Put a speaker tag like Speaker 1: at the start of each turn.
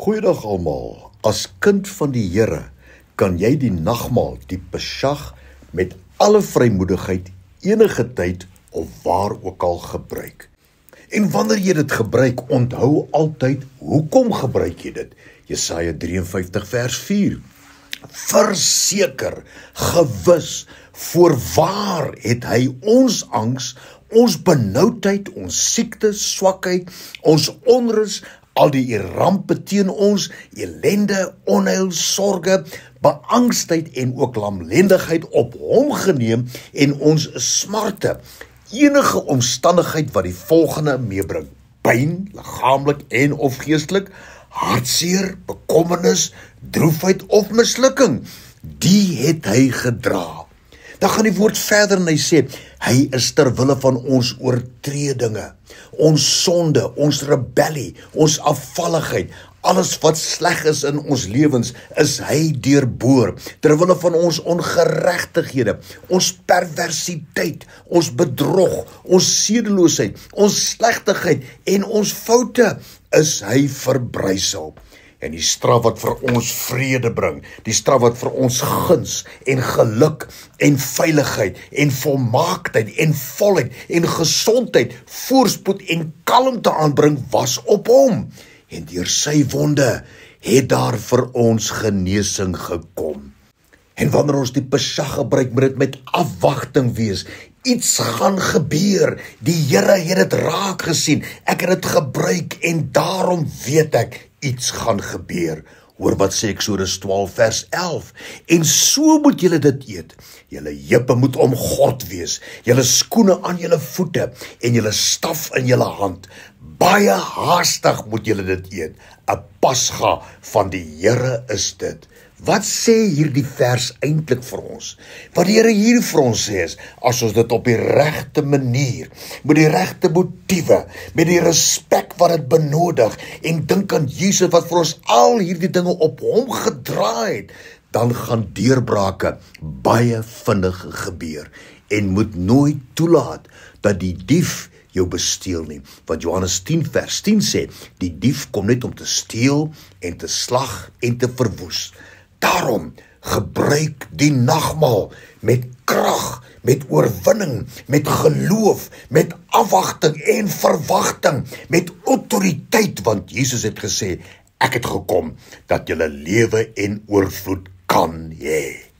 Speaker 1: Goeiedag almal. As kind van die Here kan jy die nagmaal, die Pesach, met alle vrymoedigheid enige tyd of waar ook al gebruik. En wanneer jy dit gebruik, onthou altyd, hoekom gebruik jy dit? Jesaja 53 vers 4. Verseker, gewis, voorwaar het hy ons angs, ons benoudheid, ons siekte, swakheid, ons onrus, al die rampe teen ons, ellende, onheil, sorge, beangstheid en ook lamlendigheid op hom geneem en ons smarte. Enige omstandigheid wat die volgende meebring: pyn, liggaamlik en of geestelik, hartseer, bekommernis, droefheid of mislukking, die het hy gedra. Dan gaan die woord verder en hy sê, hy is ter wille van ons oortredinge, ons sonde, ons rebellie, ons afvalligheid, alles wat sleg is in ons lewens, is hy deurboor, ter wille van ons ongeregtighede, ons perversiteit, ons bedrog, ons sedeloosheid, ons slegtigheid en ons foute, is hy verbrysel. En die straf wat vir ons vrede bring, die straf wat vir ons guns en geluk en veiligheid en volmaaktheid en volheid en gesondheid, voorspoed en kalmte aanbring, was op hom. En deur sy wonde het daar vir ons genesing gekom. En wanneer ons die Pesach gebruik, moet dit met afwagting wees. Iets gaan gebeur. Die Here het dit raak gesien. Ek het dit gebruik en daarom weet ek, iets gaan gebeur. Hoor wat sê Eksodus 12 vers 11. En so moet julle dit eet. Julle heupe moet omgord wees, julle skoene aan julle voete en julle staf in julle hand. Baie haastig moet julle dit eet. 'n Pasga van die Here is dit. Wat sê hierdie vers eintlik vir ons? Wat die Here hier vir ons sê is, as ons dit op die regte manier, met die regte motiewe, met die respek wat dit benodig, en dink aan Jesus wat vir ons al hierdie dinge op hom gedra het, dan gaan deurbrake baie vinnig gebeur, en moet nooit toelaat dat die dief jou besteel nie. Want Johannes 10 vers 10 sê, die dief kom net om te steel en te slag en te verwoes. Daarom gebruik die nagmaal met krag, met oorwinning, met geloof, met afwagting en verwagting, met autoriteit, want Jesus het gesê, ek het gekom dat julle lewe en oorvloed kan hê.